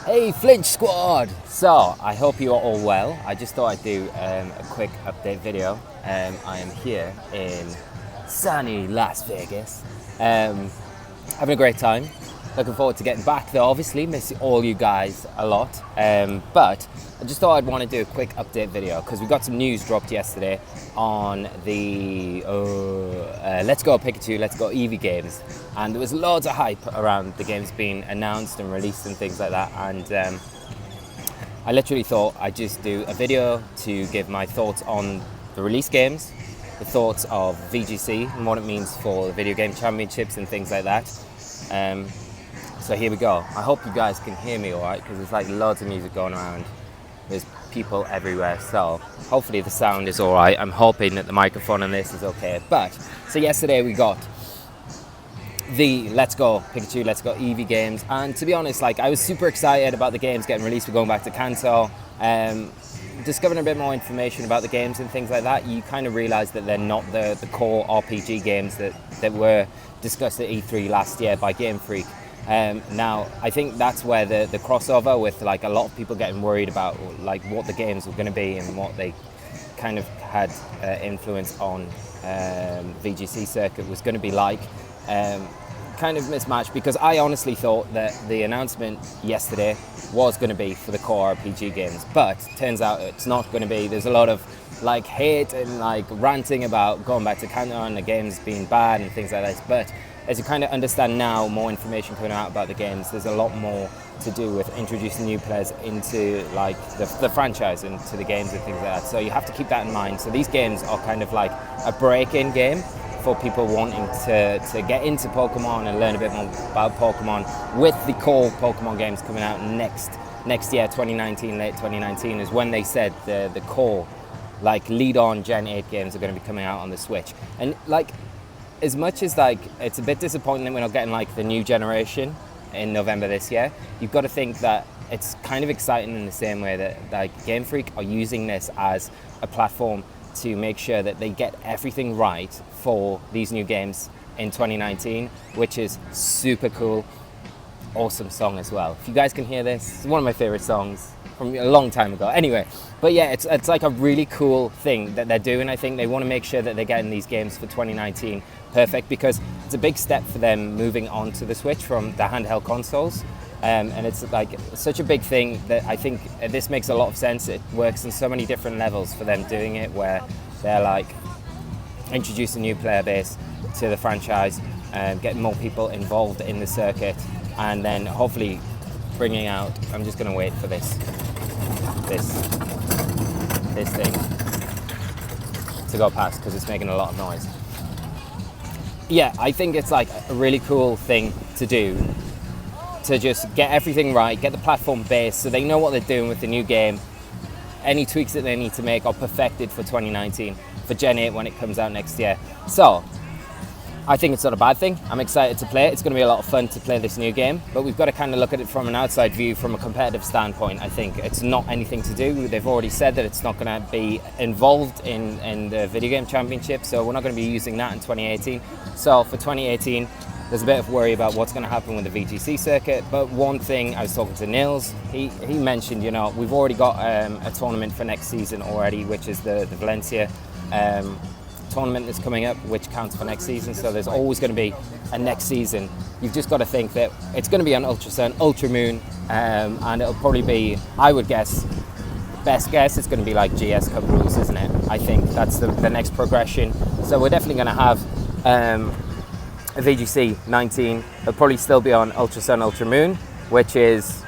Hey Flinch Squad! So, I hope you are all well. I just thought I'd do a quick update video. I am here in sunny Las Vegas. Having a great time. Looking forward to getting back though, obviously. Miss all you guys a lot. But I just thought I'd want to do a quick update video because we got some news dropped yesterday on the Let's Go Pikachu, Let's Go Eevee games. And there was loads of hype around the games being announced and released and things like that. And I literally thought I'd just do a video to give my thoughts on the release games, the thoughts of VGC and what it means for the video game championships and things like that. So here we go. I hope you guys can hear me all right because there's like loads of music going around. There's people everywhere, so hopefully the sound is all right. I'm hoping that the microphone on this is okay. But so yesterday we got the Let's Go Pikachu, Let's Go Eevee games, and to be honest, like I was super excited about the games getting released. We're going back to Kanto, discovering a bit more information about the games and things like that. You kind of realize that they're not the core RPG games that were discussed at E3 last year by Game Freak. Now I think that's where the crossover with like a lot of people getting worried about like what the games were going to be and what they kind of had influence on VGC circuit was going to be like. Kind of mismatched because I honestly thought that the announcement yesterday was going to be for the core RPG games, but turns out it's not going to be. There's a lot of like hate and like ranting about going back to Kanto and the games being bad and things like this, but as you kind of understand now, more information coming out about the games, there's a lot more to do with introducing new players into like the franchise and to the games and things like that. So you have to keep that in mind. So these games are kind of like a break-in game for people wanting to get into Pokemon and learn a bit more about Pokemon, with the core Pokemon games coming out next year, 2019, late 2019 is when they said the core like lead-on Gen 8 games are going to be coming out on the Switch. And like, as much as like it's a bit disappointing that we're not getting like the new generation in November this year, you've got to think that it's kind of exciting in the same way that like Game Freak are using this as a platform to make sure that they get everything right for these new games in 2019, which is super cool. Awesome song as well. If you guys can hear this, it's one of my favorite songs from a long time ago. Anyway, but yeah, it's like a really cool thing that they're doing. I think they want to make sure that they're getting these games for 2019 perfect because it's a big step for them moving on to the Switch from the handheld consoles. And it's like such a big thing that I think this makes a lot of sense. It works in so many different levels for them doing it, where they're like introducing a new player base to the franchise and getting more people involved in the circuit, and then hopefully bringing out, I'm just going to wait for this thing to go past because it's making a lot of noise. Yeah, I think it's like a really cool thing to do, to just get everything right, get the platform base so they know what they're doing with the new game. Any tweaks that they need to make are perfected for 2019, for Gen 8 when it comes out next year. So I think it's not a bad thing. I'm excited to play it. It's going to be a lot of fun to play this new game, but we've got to kind of look at it from an outside view, from a competitive standpoint. I think it's not anything to do. They've already said that it's not going to be involved in the video game championship, so we're not going to be using that in 2018. So for 2018, there's a bit of worry about what's going to happen with the VGC circuit. But one thing, I was talking to Nils, he mentioned, you know, we've already got a tournament for next season already, which is the Valencia tournament that's coming up, which counts for next season. So there's always going to be a next season. You've just got to think that it's going to be on Ultra Sun, Ultra Moon, and it'll probably be, I would guess, best guess, it's going to be like GS Cup rules, isn't it? I think that's the next progression. So we're definitely going to have a VGC 19. It'll probably still be on Ultra Sun, Ultra Moon, which is,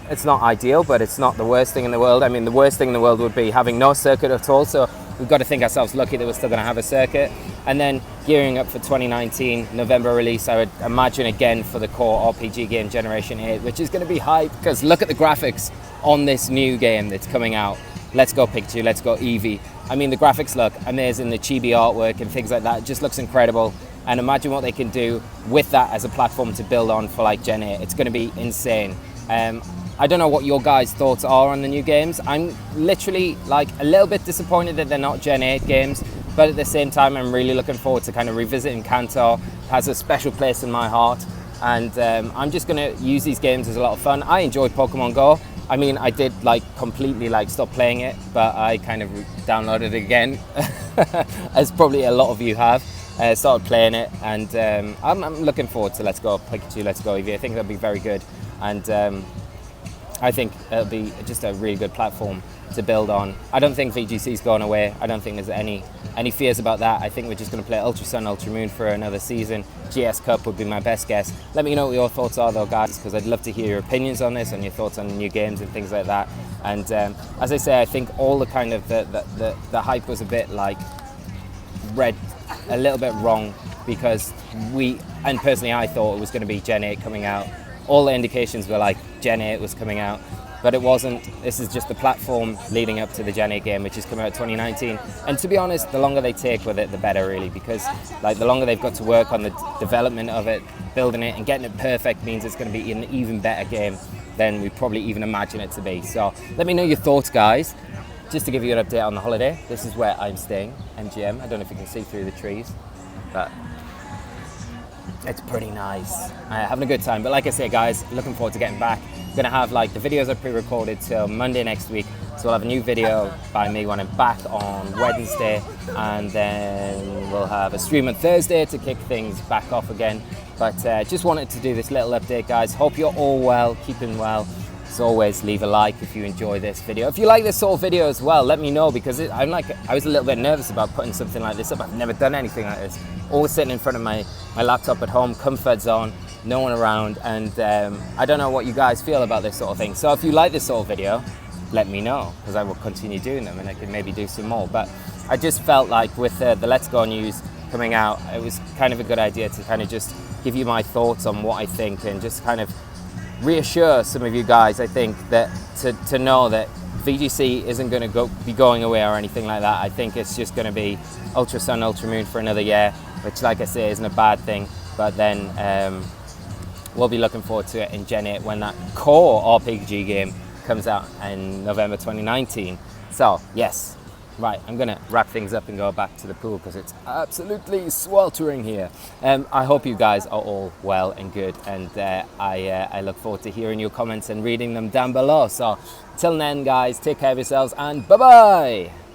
it's not ideal, but it's not the worst thing in the world. I mean, the worst thing in the world would be having no circuit at all. So we've got to think ourselves lucky that we're still going to have a circuit. And then gearing up for 2019 November release, I would imagine again for the core RPG game Generation 8, which is going to be hype because look at the graphics on this new game that's coming out. Let's Go Pikachu, Let's Go Eevee. I mean, the graphics look amazing, the chibi artwork and things like that, it just looks incredible. And imagine what they can do with that as a platform to build on for like Gen 8. It's going to be insane. I don't know what your guys' thoughts are on the new games. I'm literally like a little bit disappointed that they're not Gen 8 games, but at the same time, I'm really looking forward to kind of revisiting Kanto. It has a special place in my heart. and I'm just going to use these games as a lot of fun. I enjoy Pokemon Go. I mean, I did like completely like stop playing it, but I kind of downloaded it again, as probably a lot of you have. Started playing it, and I'm looking forward to Let's Go Pikachu, Let's Go Eevee. I think that'll be very good, and I think it'll be just a really good platform to build on. I don't think VGC's going away. I don't think there's any fears about that. I think we're just going to play Ultra Sun, Ultra Moon for another season. GS Cup would be my best guess. Let me know what your thoughts are though, guys, because I'd love to hear your opinions on this and your thoughts on new games and things like that. And as I say, I think all the kind of the hype was a bit like read a little bit wrong, because and personally I thought it was going to be Gen 8 coming out. All the indications were like Gen 8 was coming out, but it wasn't. This is just the platform leading up to the Gen 8 game, which is coming out 2019. And to be honest, the longer they take with it, the better, really, because like the longer they've got to work on the development of it, building it and getting it perfect, means it's going to be an even better game than we probably even imagine it to be. So let me know your thoughts, guys. Just to give you an update on the holiday, this is where I'm staying, MGM. I don't know if you can see through the trees, but it's pretty nice. Having a good time. But like I say, guys, looking forward to getting back. Gonna have like the videos are pre-recorded till Monday next week, so we'll have a new video by me when I'm back on Wednesday, and then we'll have a stream on Thursday to kick things back off again. But just wanted to do this little update, guys. Hope you're all well, keeping well. As always, leave a like if you enjoy this video. If you like this sort of video as well, let me know, because I was a little bit nervous about putting something like this up. I've never done anything like this. Always sitting in front of my laptop at home, comfort zone, no one around, and I don't know what you guys feel about this sort of thing. So if you like this sort of video, let me know, because I will continue doing them and I can maybe do some more. But I just felt like with the Let's Go news coming out, it was kind of a good idea to kind of just give you my thoughts on what I think, and just kind of reassure some of you guys, I think, that to know that VGC isn't going to be going away or anything like that. I think it's just going to be Ultra Sun, Ultra Moon for another year, which, like I say, isn't a bad thing. But then we'll be looking forward to it in Gen 8 when that core RPG game comes out in November 2019. So, yes. Right, I'm going to wrap things up and go back to the pool because it's absolutely sweltering here. I hope you guys are all well and good, and I look forward to hearing your comments and reading them down below. So, till then, guys, take care of yourselves and bye-bye!